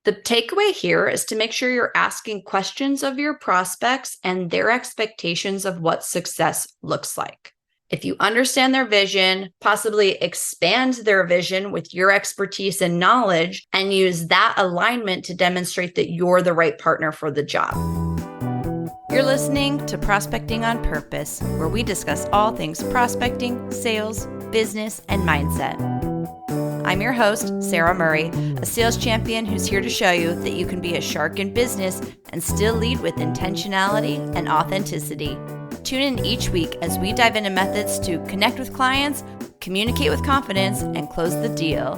The takeaway here is to make sure you're asking questions of your prospects and their expectations of what success looks like. If you understand their vision, possibly expand their vision with your expertise and knowledge, and use that alignment to demonstrate that you're the right partner for the job. You're listening to Prospecting on Purpose, where we discuss all things prospecting, sales, business, and mindset. I'm your host, Sara Murray, a sales champion who's here to show you that you can be a shark in business and still lead with intentionality and authenticity. Tune in each week as we dive into methods to connect with clients, communicate with confidence, and close the deal.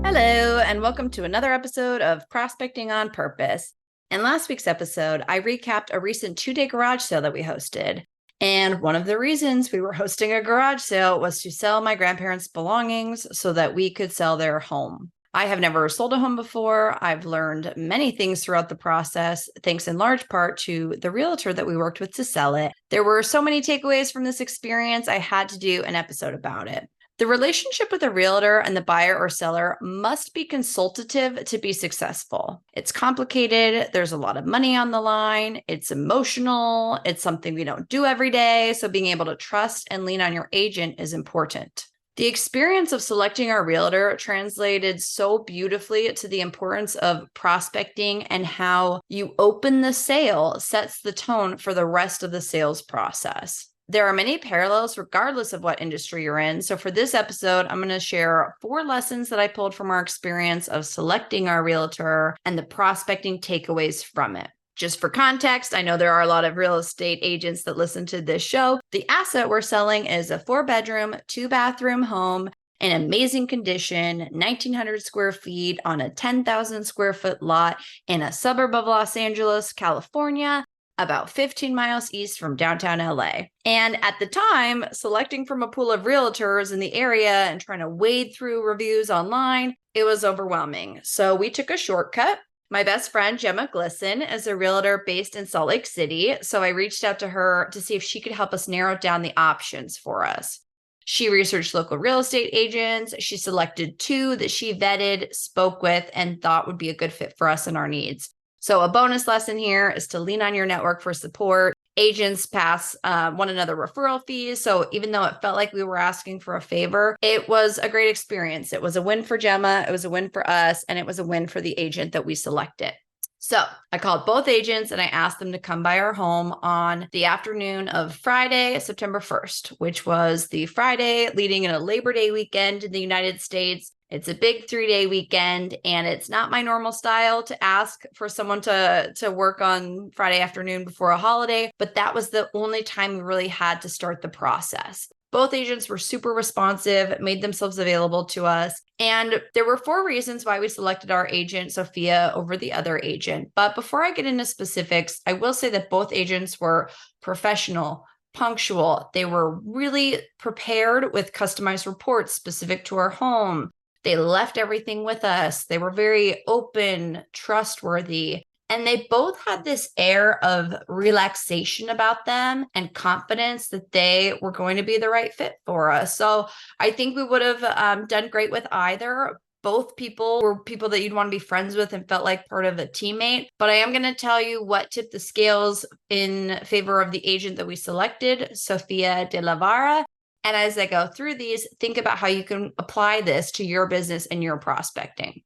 Hello, and welcome to another episode of Prospecting on Purpose. In last week's episode, I recapped a recent 2-day garage sale that we hosted. And one of the reasons we were hosting a garage sale was to sell my grandparents' belongings so that we could sell their home. I have never sold a home before. I've learned many things throughout the process, thanks in large part to the realtor that we worked with to sell it. There were so many takeaways from this experience, I had to do an episode about it. The relationship with the realtor and the buyer or seller must be consultative to be successful. It's complicated. There's a lot of money on the line. It's emotional. It's something we don't do every day. So being able to trust and lean on your agent is important. The experience of selecting our realtor translated so beautifully to the importance of prospecting and how you open the sale sets the tone for the rest of the sales process. There are many parallels regardless of what industry you're in. So for this episode, I'm going to share 4 lessons that I pulled from our experience of selecting our realtor and the prospecting takeaways from it. Just for context, I know there are a lot of real estate agents that listen to this show. The asset we're selling is a 4-bedroom, 2-bathroom home in amazing condition, 1,900 square feet on a 10,000 square foot lot in a suburb of Los Angeles, California, about 15 miles east from downtown LA. And at the time, selecting from a pool of realtors in the area and trying to wade through reviews online, it was overwhelming. So we took a shortcut. My best friend, Gemma Glisson, is a realtor based in Salt Lake City. So I reached out to her to see if she could help us narrow down the options for us. She researched local real estate agents. She selected 2 that she vetted, spoke with, and thought would be a good fit for us and our needs. So a bonus lesson here is to lean on your network for support. Agents pass one another referral fees. So even though it felt like we were asking for a favor, it was a great experience. It was a win for Gemma. It was a win for us. And it was a win for the agent that we selected. So I called both agents and I asked them to come by our home on the afternoon of Friday, September 1st, which was the Friday leading in a Labor Day weekend in the United States. It's a big 3-day weekend, and it's not my normal style to ask for someone to work on Friday afternoon before a holiday, but that was the only time we really had to start the process. Both agents were super responsive, made themselves available to us, and there were 4 reasons why we selected our agent, Sophia, over the other agent. But before I get into specifics, I will say that both agents were professional, punctual. They were really prepared with customized reports specific to our home. They left everything with us. They were very open, trustworthy, and they both had this air of relaxation about them and confidence that they were going to be the right fit for us. So I think we would have done great with either. Both people were people that you'd want to be friends with and felt like part of a teammate. But I am going to tell you what tipped the scales in favor of the agent that we selected, Sofia de la Vara. And as I go through these, think about how you can apply this to your business and your prospecting.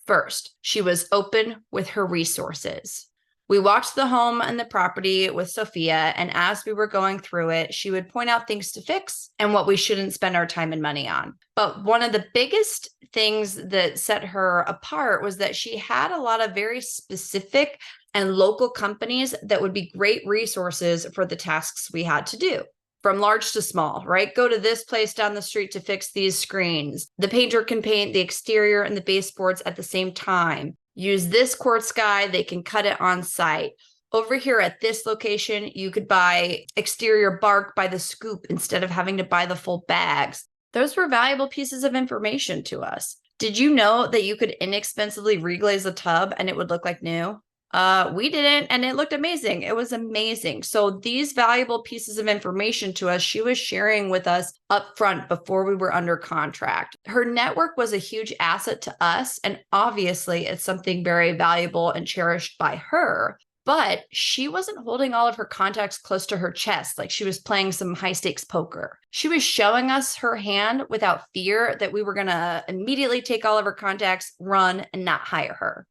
First, she was open with her resources. We walked the home and the property with Sophia, and as we were going through it, she would point out things to fix and what we shouldn't spend our time and money on. But one of the biggest things that set her apart was that she had a lot of very specific and local companies that would be great resources for the tasks we had to do. From large to small, right? Go to this place down the street to fix these screens. The painter can paint the exterior and the baseboards at the same time. Use this quartz guy, they can cut it on site. Over here at this location, you could buy exterior bark by the scoop instead of having to buy the full bags. Those were valuable pieces of information to us. Did you know that you could inexpensively reglaze a tub and it would look like new? We didn't, and it looked amazing. It was amazing. So these valuable pieces of information to us, she was sharing with us up front before we were under contract. Her network was a huge asset to us, and obviously it's something very valuable and cherished by her. But she wasn't holding all of her contacts close to her chest like she was playing some high stakes poker. She was showing us her hand without fear that we were going to immediately take all of her contacts, run, and not hire her.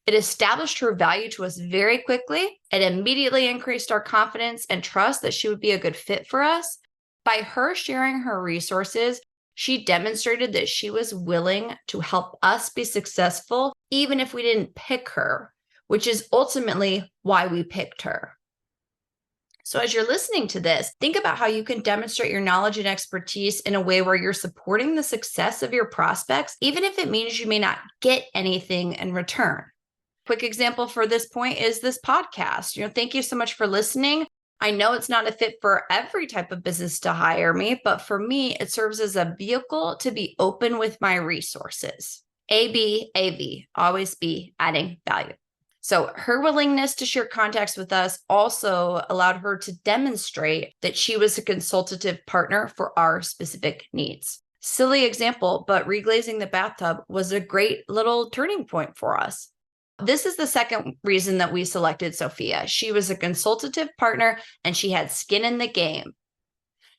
It established her value to us very quickly. It immediately increased our confidence and trust that she would be a good fit for us. By her sharing her resources, she demonstrated that she was willing to help us be successful, even if we didn't pick her, which is ultimately why we picked her. So as you're listening to this, think about how you can demonstrate your knowledge and expertise in a way where you're supporting the success of your prospects, even if it means you may not get anything in return. Quick example for this point is this podcast. Thank you so much for listening. I know it's not a fit for every type of business to hire me, but for me, it serves as a vehicle to be open with my resources. AV, always be adding value. So her willingness to share contacts with us also allowed her to demonstrate that she was a consultative partner for our specific needs. Silly example, but reglazing the bathtub was a great little turning point for us. This is the second reason that we selected Sophia. She was a consultative partner and she had skin in the game.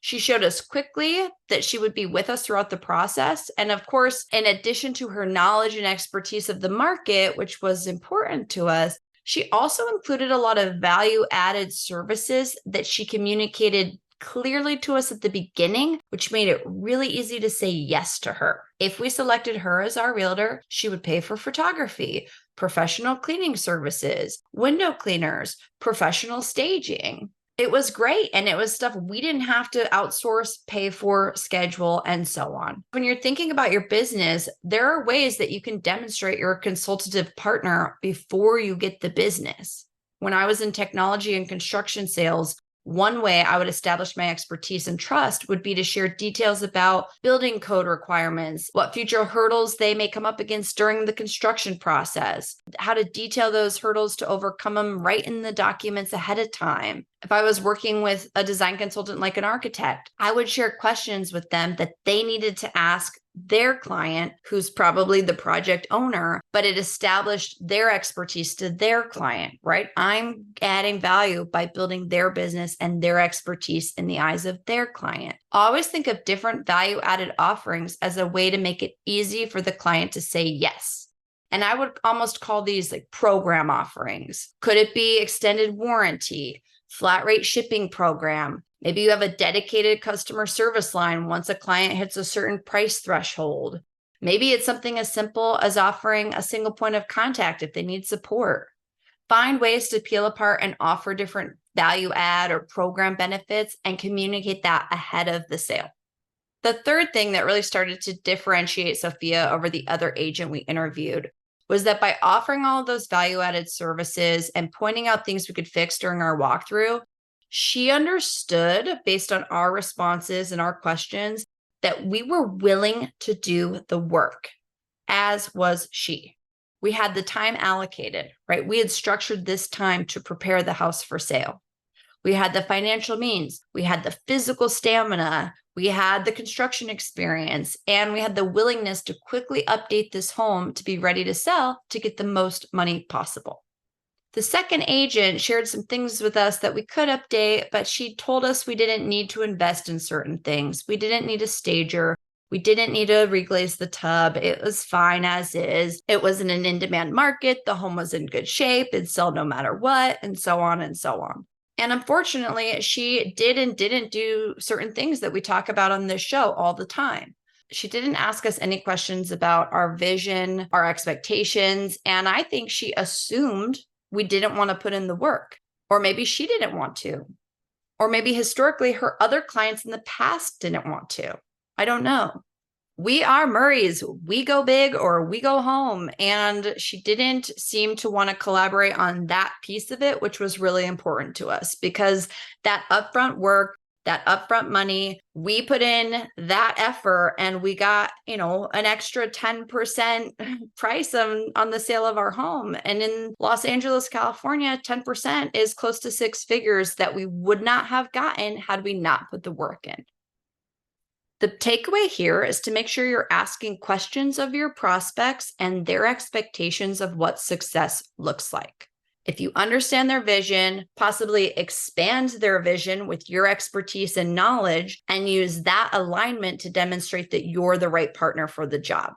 She showed us quickly that she would be with us throughout the process. And of course, in addition to her knowledge and expertise of the market, which was important to us, she also included a lot of value-added services that she communicated clearly to us at the beginning, which made it really easy to say yes to her. If we selected her as our realtor, she would pay for photography, professional cleaning services, window cleaners, professional staging. It was great. And it was stuff we didn't have to outsource, pay for, schedule, and so on. When you're thinking about your business, there are ways that you can demonstrate you're a consultative partner before you get the business. When I was in technology and construction sales, one way I would establish my expertise and trust would be to share details about building code requirements, what future hurdles they may come up against during the construction process, how to detail those hurdles to overcome them right in the documents ahead of time. If I was working with a design consultant like an architect, I would share questions with them that they needed to ask their client, who's probably the project owner, but it established their expertise to their client, right? I'm adding value by building their business and their expertise in the eyes of their client. Always think of different value-added offerings as a way to make it easy for the client to say yes. And I would almost call these like program offerings. Could it be extended warranty, flat rate shipping program? Maybe you have a dedicated customer service line once a client hits a certain price threshold. Maybe it's something as simple as offering a single point of contact if they need support. Find ways to peel apart and offer different value add or program benefits and communicate that ahead of the sale. The third thing that really started to differentiate Sophia over the other agent we interviewed was that by offering all of those value-added services and pointing out things we could fix during our walkthrough, she understood, based on our responses and our questions, that we were willing to do the work, as was she. We had the time allocated, right? We had structured this time to prepare the house for sale. We had the financial means, we had the physical stamina, we had the construction experience, and we had the willingness to quickly update this home to be ready to sell to get the most money possible. The second agent shared some things with us that we could update, but she told us we didn't need to invest in certain things. We didn't need a stager. We didn't need to reglaze the tub. It was fine as is. It wasn't an in-demand market. The home was in good shape. It'd sell no matter what, and so on and so on. And unfortunately, she did and didn't do certain things that we talk about on this show all the time. She didn't ask us any questions about our vision, our expectations, and I think she assumed we didn't want to put in the work, or maybe she didn't want to, or maybe historically her other clients in the past didn't want to. I don't know. We are Murrays. We go big or we go home. And she didn't seem to want to collaborate on that piece of it, which was really important to us because that upfront work, that upfront money. We put in that effort and we got, an extra 10% price on the sale of our home. And in Los Angeles, California, 10% is close to six figures that we would not have gotten had we not put the work in. The takeaway here is to make sure you're asking questions of your prospects and their expectations of what success looks like. If you understand their vision, possibly expand their vision with your expertise and knowledge, and use that alignment to demonstrate that you're the right partner for the job.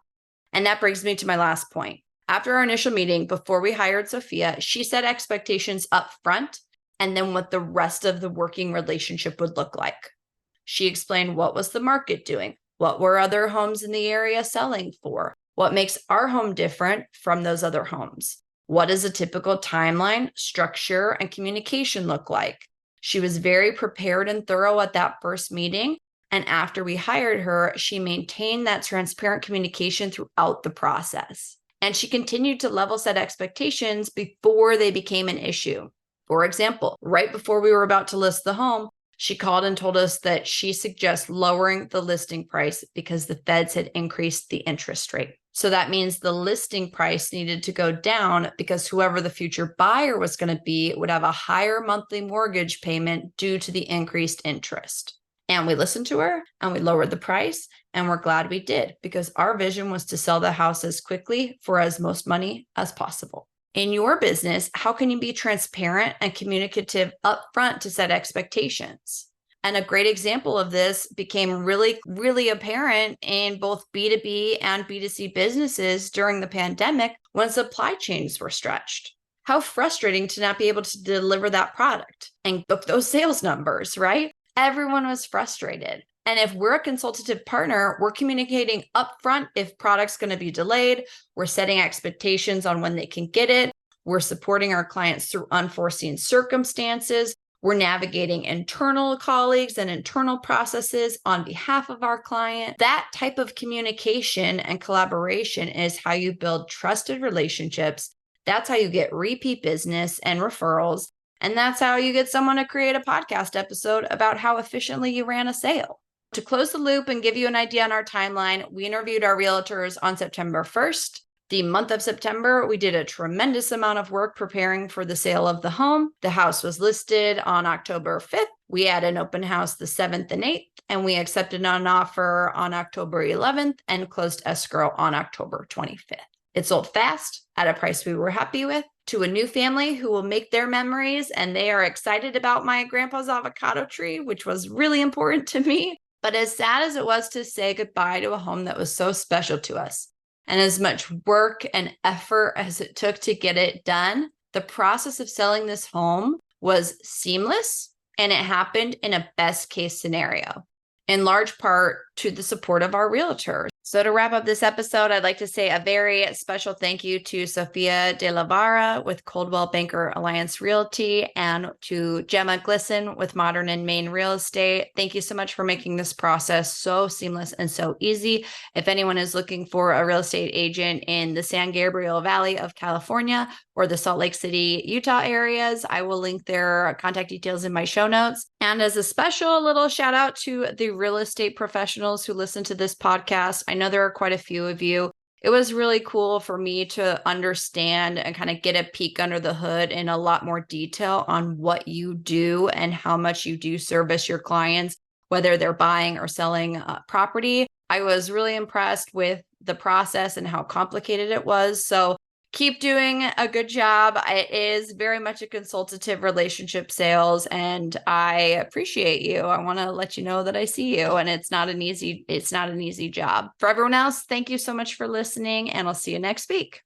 And that brings me to my last point. After our initial meeting, before we hired Sophia, she set expectations up front and then what the rest of the working relationship would look like. She explained what was the market doing, what were other homes in the area selling for, what makes our home different from those other homes. What does a typical timeline, structure, and communication look like? She was very prepared and thorough at that first meeting. And after we hired her, she maintained that transparent communication throughout the process. And she continued to level set expectations before they became an issue. For example, right before we were about to list the home, she called and told us that she suggests lowering the listing price because the feds had increased the interest rate. So that means the listing price needed to go down because whoever the future buyer was going to be would have a higher monthly mortgage payment due to the increased interest. And we listened to her and we lowered the price, and we're glad we did because our vision was to sell the house as quickly for as most money as possible. In your business, how can you be transparent and communicative upfront to set expectations? And a great example of this became really, really apparent in both B2B and B2C businesses during the pandemic when supply chains were stretched. How frustrating to not be able to deliver that product and book those sales numbers, right? Everyone was frustrated. And if we're a consultative partner, we're communicating upfront if product's going to be delayed. We're setting expectations on when they can get it. We're supporting our clients through unforeseen circumstances. We're navigating internal colleagues and internal processes on behalf of our client. That type of communication and collaboration is how you build trusted relationships. That's how you get repeat business and referrals. And that's how you get someone to create a podcast episode about how efficiently you ran a sale. To close the loop and give you an idea on our timeline, we interviewed our realtors on September 1st. The month of September, we did a tremendous amount of work preparing for the sale of the home. The house was listed on October 5th. We had an open house the 7th and 8th, and we accepted an offer on October 11th and closed escrow on October 25th. It sold fast at a price we were happy with to a new family who will make their memories, and they are excited about my grandpa's avocado tree, which was really important to me. But as sad as it was to say goodbye to a home that was so special to us, and as much work and effort as it took to get it done, the process of selling this home was seamless, and it happened in a best case scenario, in large part to the support of our realtors. So to wrap up this episode, I'd like to say a very special thank you to Sophia De La Vara with Coldwell Banker Alliance Realty and to Gemma Glisson with Modern and Main Real Estate. Thank you so much for making this process so seamless and so easy. If anyone is looking for a real estate agent in the San Gabriel Valley of California or the Salt Lake City, Utah areas, I will link their contact details in my show notes. And as a special little shout out to the real estate professionals who listen to this podcast, I know there are quite a few of you. It was really cool for me to understand and kind of get a peek under the hood in a lot more detail on what you do and how much you do service your clients, whether they're buying or selling property. I was really impressed with the process and how complicated it was. So keep doing a good job. It is very much a consultative relationship sales, and I appreciate you. I want to let you know that I see you, and it's not an easy job. For everyone else, thank you so much for listening, and I'll see you next week.